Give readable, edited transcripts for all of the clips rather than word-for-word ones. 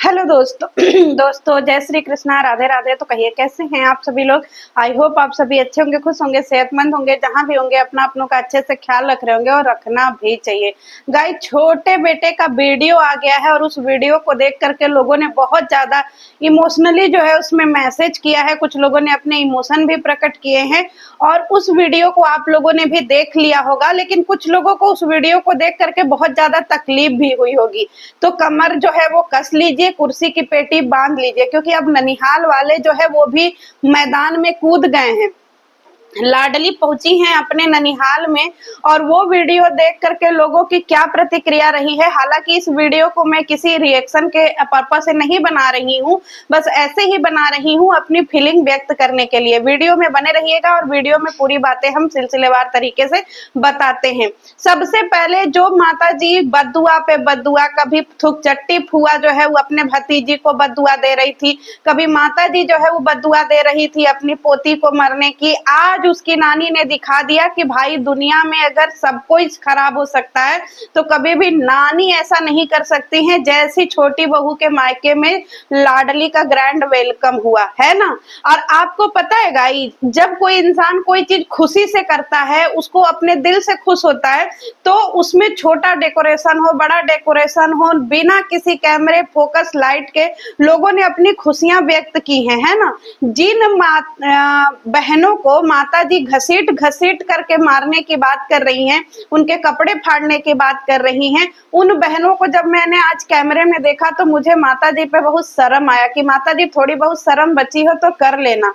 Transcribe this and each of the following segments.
Hello दोस्तों दोस्तों जय श्री कृष्णा, राधे राधे। तो कहिए कैसे हैं आप सभी लोग। आई होप आप सभी अच्छे होंगे, खुश होंगे, सेहतमंद होंगे। जहां भी होंगे अपना अपनों का अच्छे से ख्याल रख रहे होंगे और रखना भी चाहिए। गाइस, छोटे बेटे का वीडियो आ गया है और उस वीडियो को देख करके लोगों ने बहुत ज्यादा इमोशनली जो है उसमें मैसेज किया है। कुछ लोगों ने अपने इमोशन भी प्रकट किए हैं और उस वीडियो को आप लोगों ने भी देख लिया होगा, लेकिन कुछ लोगों को उस वीडियो को देख करके बहुत ज्यादा तकलीफ भी हुई होगी। तो कमर जो है वो कस लीजिए, कुर्सी की पेटी बांध लीजिए, क्योंकि अब ननिहाल वाले जो है वो भी मैदान में कूद गए हैं। लाडली पहुंची हैं अपने ननिहाल में और वो वीडियो देख करके लोगों की क्या प्रतिक्रिया रही है। हालांकि इस वीडियो को मैं किसी रिएक्शन के पर्पस से नहीं बना रही हूँ, बस ऐसे ही बना रही हूँ अपनी फीलिंग व्यक्त करने के लिए। वीडियो में बने रहिएगा और वीडियो में पूरी बातें हम सिलसिलेवार तरीके से बताते हैं। सबसे पहले जो माता जी बद्दुआ पे बद्दुआ, कभी थुकचट्टी फुआ जो है वो अपने भतीजी को बद्दुआ दे रही थी, कभी माता जी जो है वो बद्दुआ दे रही थी अपनी पोती को मरने की। आज उसकी नानी ने दिखा दिया कि भाई दुनिया में अगर सब कोई खराब हो सकता है तो कभी भी नानी ऐसा नहीं कर सकती है। जैसी छोटी बहू के मायके में लाडली का ग्रैंड वेलकम हुआ है ना। और आपको पता है गाइस, जब कोई इंसान कोई चीज खुशी से करता है, उसको अपने दिल से खुश होता है, तो उसमें छोटा डेकोरेशन हो बड़ा डेकोरेशन हो, बिना किसी कैमरे फोकस लाइट के लोगों ने अपनी खुशियां व्यक्त की हैं, है ना। जिन बहनों को माता जी घसीट घसीट करके मारने की बात कर रही हैं, उनके कपड़े फाड़ने की बात कर रही हैं, उन बहनों को जब मैंने आज कैमरे में देखा तो मुझे माता जी पे बहुत शर्म आया कि माता जी थोड़ी बहुत शर्म बची हो तो कर लेना।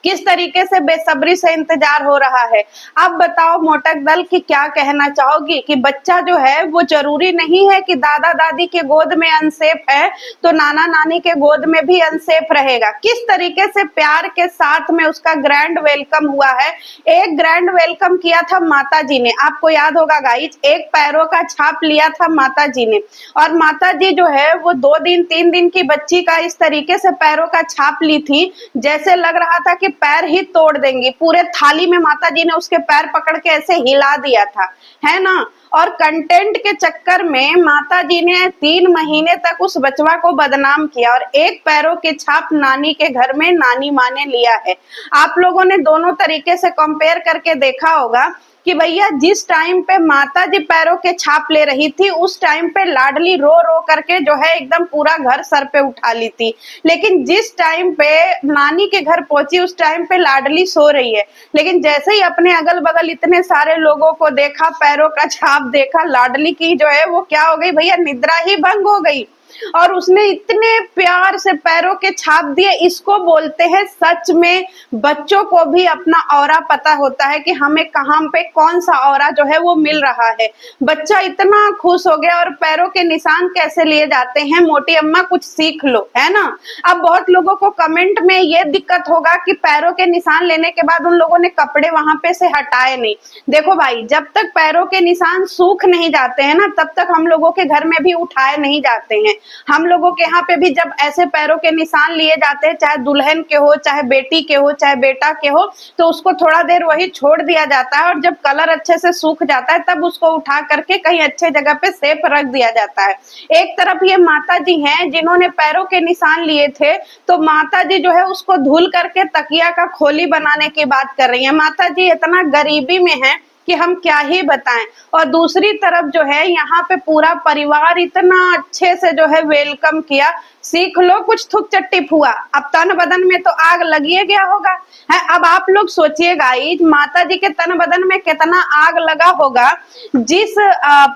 किस तरीके से बेसब्री से इंतजार हो रहा है। अब बताओ मोटक दल की क्या कहना चाहोगी कि बच्चा जो है वो जरूरी नहीं है कि दादा दादी के गोद में अनसेफ है तो नाना नानी के गोद में भी अनसेफ रहेगा। किस तरीके से प्यार के साथ में उसका ग्रैंड वेलकम हुआ है। एक ग्रैंड वेलकम किया था माता जी ने, आपको याद होगा गाइज, एक पैरों का छाप लिया था माता जी ने। और माता जी जो है वो 2 दिन 3 दिन की बच्ची का इस तरीके से पैरों का छाप ली थी, जैसे लग रहा था कि पैर ही तोड़ देंगी। पूरे थाली में माता जी ने उसके पैर पकड़ के ऐसे हिला दिया था, है ना। और कंटेंट के चक्कर में माता जी ने 3 महीने तक उस बचवा को बदनाम किया और एक पैरों के छाप नानी के घर में नानी माँ ने लिया है। आप लोगों ने दोनों तरीके से कंपेयर करके देखा होगा कि भैया जिस टाइम पे माता जी पैरों के छाप ले रही थी उस टाइम पे लाडली रो रो करके जो है एकदम पूरा घर सर पे उठा ली थी, लेकिन जिस टाइम पे नानी के घर पहुंची उस टाइम पे लाडली सो रही है। लेकिन जैसे ही अपने अगल बगल इतने सारे लोगों को देखा, पैरों का छाप देखा, लाडली की जो है वो क्या हो गई भैया, निद्रा ही भंग हो गई और उसने इतने प्यार से पैरों के छाप दिए। इसको बोलते हैं सच में बच्चों को भी अपना औरा पता होता है कि हमें कहां पे कौन सा औरा जो है वो मिल रहा है। बच्चा इतना खुश हो गया। और पैरों के निशान कैसे लिए जाते हैं, मोटी अम्मा कुछ सीख लो, है ना। अब बहुत लोगों को कमेंट में ये दिक्कत होगा कि पैरों के निशान लेने के बाद उन लोगों ने कपड़े वहां पे से हटाए नहीं। देखो भाई, जब तक पैरों के निशान सूख नहीं जाते हैं ना तब तक हम लोगों के घर में भी उठाए नहीं जाते हैं। हम लोगों के यहाँ पे भी जब ऐसे पैरों के निशान लिए जाते हैं, चाहे दुल्हन के हो, चाहे बेटी के हो, चाहे बेटा के हो, तो उसको थोड़ा देर वही छोड़ दिया जाता है और जब कलर अच्छे से सूख जाता है तब उसको उठा करके कहीं अच्छे जगह पे सेफ रख दिया जाता है। एक तरफ ये माता जी हैं जिन्होंने पैरों के निशान लिए थे, तो माता जी जो है उसको धुल करके तकिया का खोली बनाने की बात कर रही है। माता जी इतना गरीबी में है कि हम क्या ही बताएं। और दूसरी तरफ जो है यहाँ पे पूरा परिवार इतना अच्छे से जो है वेलकम किया। सीख लो कुछ थुक चट्टी फुआ, अब तन बदन में तो आग लगिए गया होगा है। अब आप लोग सोचिएगा माता जी के तन बदन में कितना आग लगा होगा। जिस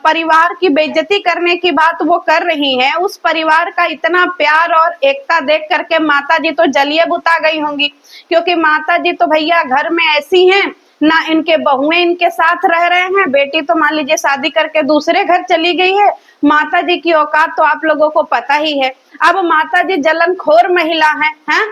परिवार की बेइज्जती करने की बात वो कर रही है, उस परिवार का इतना प्यार और एकता देख करके माता जी तो जलिए बुता गई होंगी। क्योंकि माता जी तो भैया घर में ऐसी हैं ना, इनके बहुएं इनके साथ रह रहे हैं, बेटी तो मान लीजिए शादी करके दूसरे घर चली गई है। माता जी की औकात तो आप लोगों को पता ही है। अब माता जी जलनखोर महिला हैं,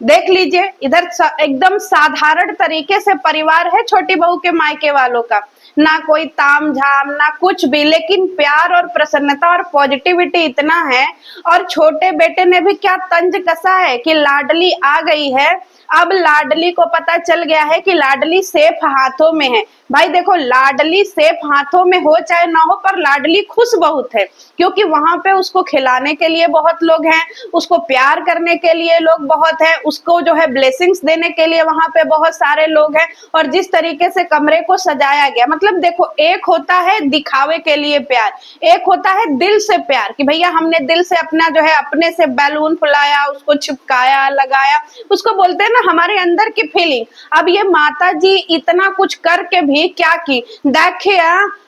देख लीजिए इधर एकदम साधारण तरीके से परिवार है छोटी बहू के मायके वालों का, ना कोई ताम झाम ना कुछ भी, लेकिन प्यार और प्रसन्नता और पॉजिटिविटी इतना है। और छोटे बेटे ने भी क्या तंज कसा है कि लाडली आ गई है। अब लाडली को पता चल गया है कि लाडली सेफ हाथों में है। भाई देखो, लाडली सेफ हाथों में हो चाहे ना हो, पर लाडली खुश बहुत है, क्योंकि वहां पे उसको खिलाने के लिए बहुत लोग हैं, उसको प्यार करने के लिए लोग बहुत हैं, उसको जो है ब्लेसिंग्स देने के लिए वहां पे बहुत सारे लोग हैं। और जिस तरीके से कमरे को सजाया गया, मतलब देखो, एक होता है दिखावे के लिए प्यार, एक होता है दिल से प्यार, कि भैया हमने दिल से अपना जो है अपने से बैलून फुलाया, उसको चिपकाया, लगाया, उसको बोलते हैं ना हमारे अंदर की फीलिंग। अब ये माता जी इतना कुछ करके भी क्या की, देखिए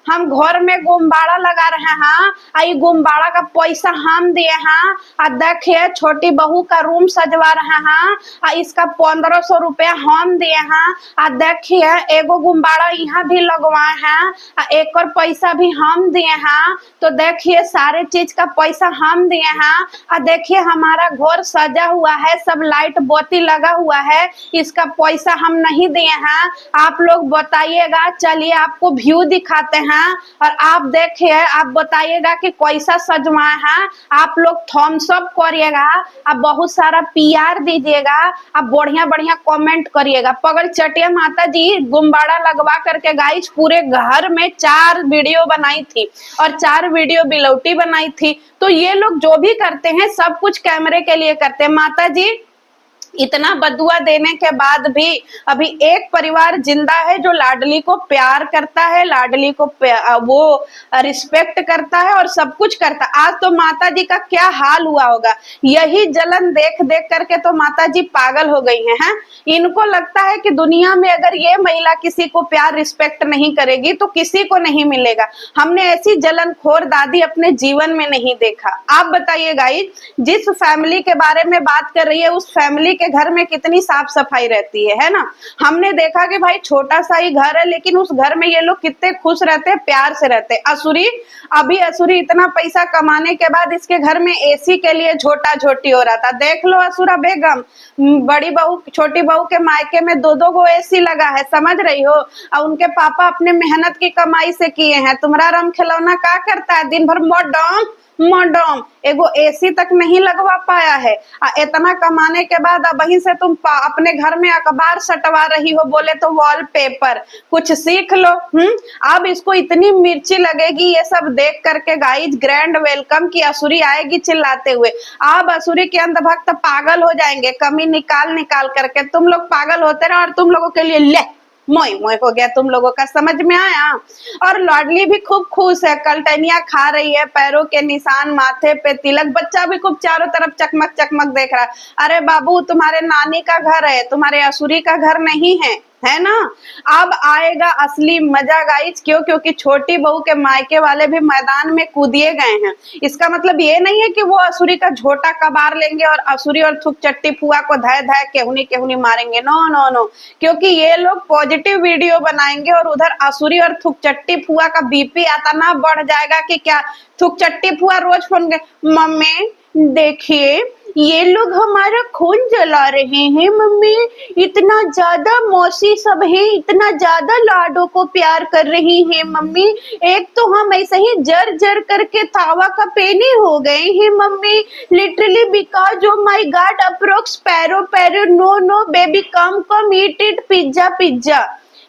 हम घर में गुब्बारा लगा रहे हैं, आई गुब्बारा का पैसा हम दिए हैं, और देखिए छोटी बहू का रूम सजवा रहे हैं, और इसका 1500 रुपया हम दिए हैं, और देखिए एगो गुब्बारा यहाँ भी लगवाए हैं, और एक और पैसा भी हम दिए हैं, तो देखिए सारे चीज का पैसा हम दिए हैं, और देखिए हमारा घर सजा हुआ है, सब लाइट बत्ती लगा हुआ है, इसका पैसा हम नहीं दिए हैं, आप लोग बताइएगा, चलिए आपको व्यू दिखाते हैं, और आप देखिए आप बताइएगा कि कैसा सजवाए हैं, आप लोग थम्स अप करिएगा, आप बहुत सारा पीआर दीजिएगा, आप बढ़िया बढ़िया कमेंट करिएगा। पगड़ चटिया माता जी गुब्बारा लगवा करके गाइस पूरे घर में 4 वीडियो बनाई थी, और 4 वीडियो बिलौटी बनाई थी। तो ये लोग जो भी करते हैं सब कुछ कैमरे के लिए करते हैं। माता जी इतना बदुआ देने के बाद भी अभी एक परिवार जिंदा है जो लाडली को प्यार करता है, लाडली को वो रिस्पेक्ट करता है और सब कुछ करता है। आज तो माता जी का क्या हाल हुआ होगा, यही जलन देख देख करके तो माता जी पागल हो गई हैं। इनको लगता है कि दुनिया में अगर ये महिला किसी को प्यार रिस्पेक्ट नहीं करेगी तो किसी को नहीं मिलेगा। हमने ऐसी जलनखोर दादी अपने जीवन में नहीं देखा। आप बताइए गाइस, जिस फैमिली के बारे में बात कर रही है उस फैमिली के घर में कितनी साफ सफाई रहती है ना। हमने देखा कि भाई छोटा सा ही घर है, लेकिन उस घर में ये लोग कितने खुश रहते हैं, प्यार से रहते हैं। अभी असुरी इतना पैसा कमाने के बाद इसके घर में एसी के लिए झोटा झोटी हो रहा था। देख लो असुरा बेगम, बड़ी बहू छोटी बहू के मायके में 2-2 गो एसी लगा है, समझ रही हो। और उनके पापा अपने मेहनत की कमाई से किए हैं। तुम्हारा राम खिलौना क्या करता है, दिन भर मॉडर्न एगो एसी तक नहीं लगवा पाया है। इतना कमाने के बाद अब वहीं से तुम अपने घर में अखबार सटवा रही हो, बोले तो वॉलपेपर, कुछ सीख लो। अब इसको इतनी मिर्ची लगेगी ये सब देख करके गाइज, ग्रैंड वेलकम की असुरी आएगी चिल्लाते हुए। अब असुरी के अंधभक्त पागल हो जाएंगे, कमी निकाल निकाल करके। तुम लोग पागल होते रहो और तुम लोगों के लिए ले मोय मोय हो गया, तुम लोगों का समझ में आया। और लाडली भी खूब खुश है, कलटनिया खा रही है, पैरों के निशान, माथे पे तिलक, बच्चा भी खूब चारों तरफ चकमक चकमक देख रहा है। अरे बाबू, तुम्हारे नानी का घर है, तुम्हारे असुरी का घर नहीं है ना। अब आएगा असली मजा गाइस, क्योंकि छोटी बहू के मायके वाले भी मैदान में कूदिए गए हैं। इसका मतलब ये नहीं है कि वो असुरी का झोटा कबार लेंगे और असुरी और थुक चट्टी फुआ को धाय धाय केहुनी केहुनी मारेंगे। नो नो नो, क्योंकि ये लोग पॉजिटिव वीडियो बनाएंगे और उधर असुरी और थुक चट्टी फुआ का बीपी आता ना बढ़ जाएगा कि क्या। थुक चट्टी फुआ रोज फोन के, मम्मी देखिए ये लोग हमारा खून जला रहे हैं, मम्मी इतना ज्यादा मौसी सब है, इतना ज्यादा लाडो को प्यार कर रही हैं मम्मी, एक तो हम ऐसे ही जर जर करके तावा का पेनी हो गए हैं mummy, literally because oh my God अप्रोक्स पैरो no no baby come eat it pizza.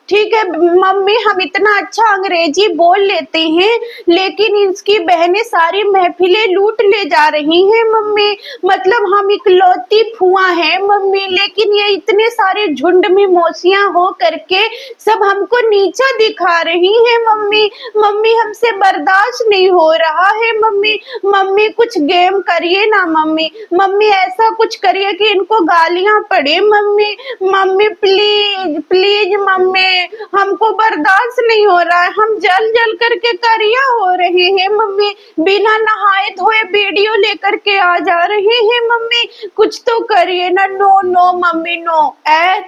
ठीक है मम्मी, हम इतना अच्छा अंग्रेजी बोल लेते हैं, लेकिन इसकी बहनें सारी महफिलें लूट ले जा रही हैं मम्मी, मतलब हम इकलौती फुआ हैं मम्मी, लेकिन ये इतने सारे झुंड में मौसियां हो करके सब हमको नीचा दिखा रही हैं मम्मी हमसे बर्दाश्त नहीं हो रहा है मम्मी कुछ गेम करिए ना मम्मी ऐसा कुछ करिए कि इनको गालियां पड़े मम्मी प्लीज मम्मी, हमको बर्दाश्त नहीं हो रहा है, हम जल जल करके करिया हो रहे हैं मम्मी, बिना नहाए धोए वीडियो लेकर के आ जा रहे हैं मम्मी, कुछ तो करिए ना। No no mummy no.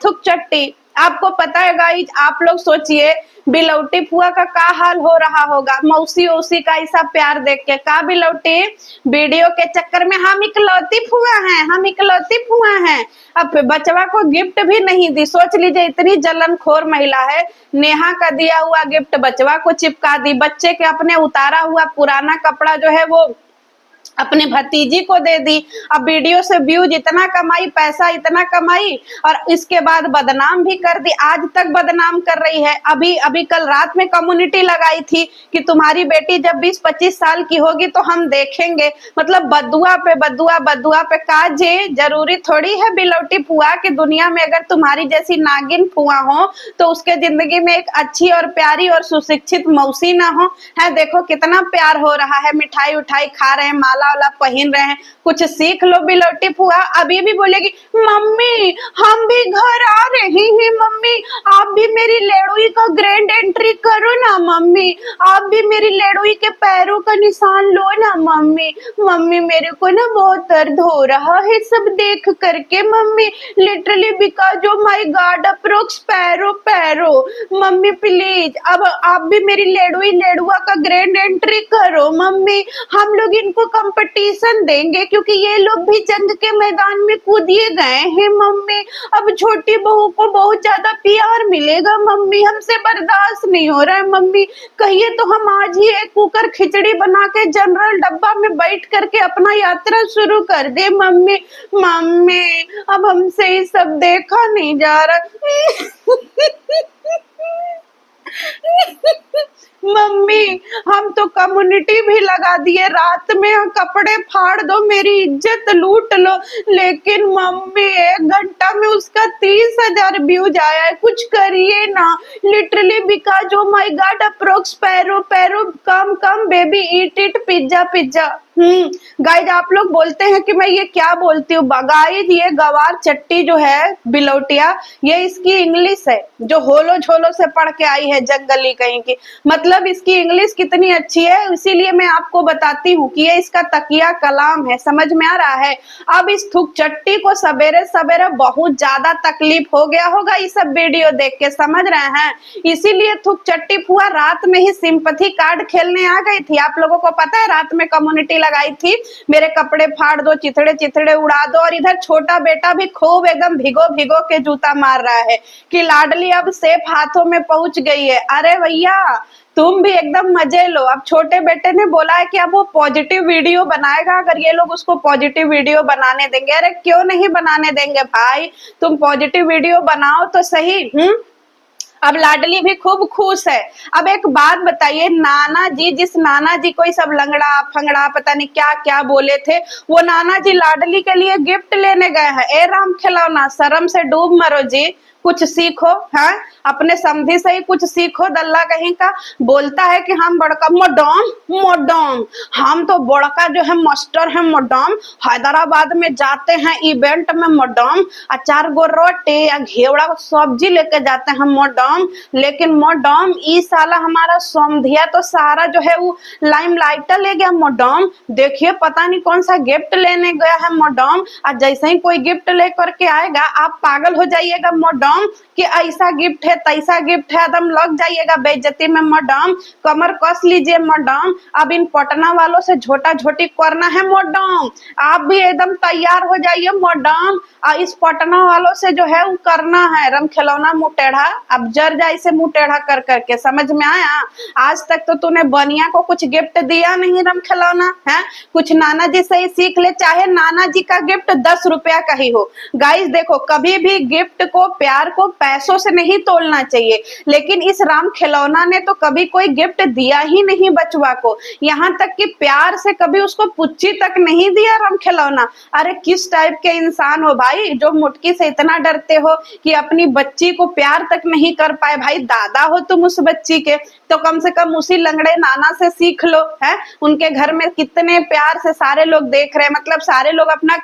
थुक चट्टी, आपको पता है गाइज, आप लोग सोचिए बिलौटी फुआ का हाल हो रहा होगा मौसी औसी का ऐसा प्यार देख के। का बिलौटी वीडियो के चक्कर में हम इकलौती फुआ हैं, हम इकलौती फुआ हैं। अब बचवा को गिफ्ट भी नहीं दी। सोच लीजिए इतनी जलनखोर महिला है। नेहा का दिया हुआ गिफ्ट बचवा को चिपका दी, बच्चे के अपने उतारा हुआ पुराना कपड़ा जो है वो अपने भतीजी को दे दी। अब वीडियो से व्यूज इतना कमाई, पैसा इतना कमाई, और इसके बाद बदनाम भी कर दी। आज तक बदनाम कर रही है। अभी अभी कल रात में कम्युनिटी लगाई थी कि तुम्हारी बेटी जब 20-25 साल की होगी तो हम देखेंगे। मतलब बदुआ पे बदुआ, बदुआ पे काजे। जरूरी थोड़ी है बिलौटी फुआ कि दुनिया में अगर तुम्हारी जैसी नागिन फुआ हो तो उसके जिंदगी में एक अच्छी और प्यारी और सुशिक्षित मौसी ना हो। है देखो कितना प्यार हो रहा है, मिठाई उठाई खा रहे हैं, माला वाला पहन रहे हैं। कुछ सीख लो बिलौटी फुआ। अभी भी बोलेगी मम्मी हम भी घर आ रहे हैं, मम्मी आप भी मेरी लेडुई का ग्रैंड एंट्री करो ना मम्मी, आप भी मेरी लेडुई के पैरों का निशान लो ना मम्मी। मम्मी मेरे को ना बहुत दर्द हो रहा है सब देख करके mummy, literally because of my God अप्रोक्स पैरो पैरो। मम्मी प्लीज अब आप भी मेरी लेडुई लेडुआ का ग्रैंड एंट्री करो मम्मी। हम लोग इनको कंपटीशन देंगे क्योंकि ये लोग भी जंग के मैदान में कूदिए गए हैं मम्मी। अब छोटी बहू को बहुत ज्यादा प्यार मिलेगा मम्मी, हमसे बर्दाश्त नहीं हो रहा है मम्मी। कहिए तो हम आज ही एक कुकर खिचड़ी बना के जनरल डब्बा में बैठ करके अपना यात्रा शुरू कर दे मम्मी। मम्मी अब हमसे ये सब देखा नहीं जा रहा। मम्मी हम तो कम्युनिटी भी लगा दिए, रात में कपड़े फाड़ दो मेरी इज्जत लूट लो, लेकिन मम्मी 1 घंटा में उसका 30,000 व्यूज आया है। कुछ करिए ना, literally because oh my God अप्रोक्स पैरो पैरो come come baby eat it pizza pizza. Guys आप लोग बोलते हैं कि मैं ये क्या बोलती हूँ। गाइज ये गवार चट्टी जो है बिलौटिया, ये इसकी इंग्लिश है जो होलो झोलो से पढ़ के आई है जंगली कहीं की। मतलब इसकी इंग्लिश कितनी अच्छी है, इसीलिए मैं आपको बताती हूँ कि ये इसका तकिया कलाम है। समझ में आ रहा है। अब इस थुक चट्टी को सवेरे सवेरे बहुत ज्यादा तकलीफ हो गया होगा ये सब वीडियो देख के, समझ रहे हैं। इसीलिए थुक चट्टी फुआ रात में ही सिंपैथी कार्ड खेलने आ गई थी। आप लोगों को पता है रात में कम्युनिटी लगाई थी मेरे कपड़े फाड़ दो, चिथड़े चिथड़े उड़ा दो, और इधर छोटा बेटा भी खूब एकदम भिगो भिगो के जूता मार रहा है कि लाडली अब सेफ हाथों में पहुंच गई है। अरे भैया तुम भी एकदम मजे लो। अब छोटे बेटे ने बोला है कि अब वो पॉजिटिव वीडियो बनाएगा अगर ये लोग उसको पॉजिटिव वीडियो बनाने देंगे। अरे क्यों नहीं बनाने देंगे भाई, तुम पॉजिटिव वीडियो बनाओ तो सही। अब लाडली भी खूब खुश है। अब एक बात बताइए, नाना जी, जिस नाना जी को सब लंगड़ा फंगड़ा पता नहीं क्या क्या बोले थे, वो नाना जी लाडली के लिए गिफ्ट लेने गए हैं। ए राम खिलौना, शर्म से डूब मरो जी, कुछ सीखो। हाँ अपने समधी से ही कुछ सीखो। दल्ला कहीं का बोलता है कि हम बड़का मोडम मोडम, हम तो बड़का जो है मास्टर है मोडम, हैदराबाद में जाते हैं इवेंट में मोडम, 4 गो रोटी या घेवड़ा सब्जी लेके जाते हैं मोडम। लेकिन मोडम ई साला हमारा समधिया तो सारा जो है वो लाइमलाइट ले गया मोडम। देखिए पता नहीं कौन सा गिफ्ट लेने गया है मोडम, और जैसे ही कोई गिफ्ट लेकर के आएगा आप पागल हो जाइएगा मोडम कि ऐसा गिफ्ट है तैसा गिफ्ट है, एकदम लग जाइएगा बेइज्जती में मैडम। कमर कस लीजिए मैडम। अब इन पटना वालों से झोटा झोटी करना है मैडम, आप भी एकदम तैयार हो जाइए मैडम। इस पटना वालों से जो है वो करना है रम खिलौना मुंह टेढ़ा। अब जर जाए से मुंह टेढ़ा कर करके, समझ में आया। आज तक तो तूने बनिया को कुछ गिफ्ट दिया नहीं रम खिलौना है। कुछ नाना जी से ही सीख ले, चाहे नाना जी का गिफ्ट 10 रुपया का ही हो। गाइस देखो कभी भी गिफ्ट को प्यार को पैसों से नहीं तोलना चाहिए, लेकिन इस राम खिलौना ने तो कभी कोई गिफ्ट दिया ही नहीं बचवा को, यहाँ तक कि प्यार से कभी उसको पुच्ची तक नहीं दिया राम खिलौना। अरे किस टाइप के इंसान हो भाई जो मुटकी से इतना डरते हो कि अपनी बच्ची को प्यार तक नहीं कर पाए। भाई दादा हो तुम उस बच्ची के, तो कम से कम उसी लंगड़े नाना से सीख लो। है उनके घर में कितने प्यार से सारे लोग देख रहे हैं, मतलब सारे लोग अपना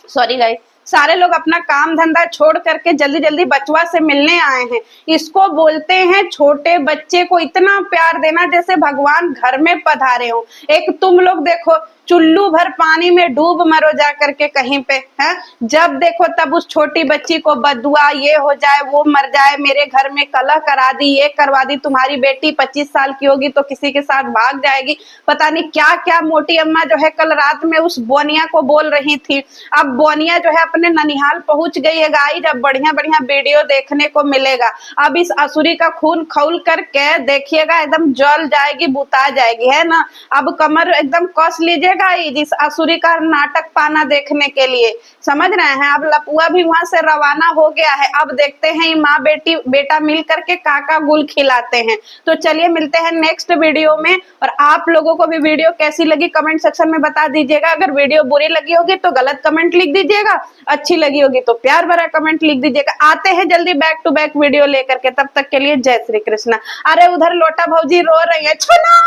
सॉरी गाइस, सारे लोग अपना काम धंधा छोड़ करके जल्दी जल्दी बचवा से मिलने आए हैं। इसको बोलते हैं छोटे बच्चे को इतना प्यार देना जैसे भगवान घर में पधारे हो। एक तुम लोग देखो, चुल्लू भर पानी में डूब मरो जा करके कहीं पे है, जब देखो तब उस छोटी बच्ची को बदुआ, ये हो जाए वो मर जाए, मेरे घर में कलह करा दी, ये करवा दी, तुम्हारी बेटी 25 साल की होगी तो किसी के साथ भाग जाएगी, पता नहीं क्या क्या। मोटी अम्मा जो है कल रात में उस बोनिया को बोल रही थी। अब बोनिया जो है अपने ननिहाल पहुंच गई है गाइस, अब बढ़िया बढ़िया वीडियो देखने को मिलेगा। अब इस असुरी का खून खौल करके देखिएगा, एकदम जल जाएगी, बुता जाएगी, है ना। अब कमर एकदम कस लीजिएगा इस असुरी का नाटक पाना देखने के लिए, समझ रहे हैं। अब लपुआ भी वहां से रवाना हो गया है। अब देखते हैं माँ बेटी बेटा मिल करके काका गुल खिलाते हैं। तो चलिए मिलते हैं नेक्स्ट वीडियो में। और आप लोगों को भी वीडियो कैसी लगी कमेंट सेक्शन में बता दीजिएगा। अगर वीडियो बुरी लगी होगी तो गलत कमेंट लिख दीजिएगा, अच्छी लगी होगी तो प्यार भरा कमेंट लिख दीजिएगा। आते हैं जल्दी बैक टू बैक वीडियो लेकर के, तब तक के लिए जय श्री कृष्ण। अरे उधर लोटा भौजी रो रही है, छुना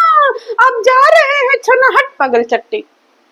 अब जा रहे हैं, छुना हट पागल चट्टी।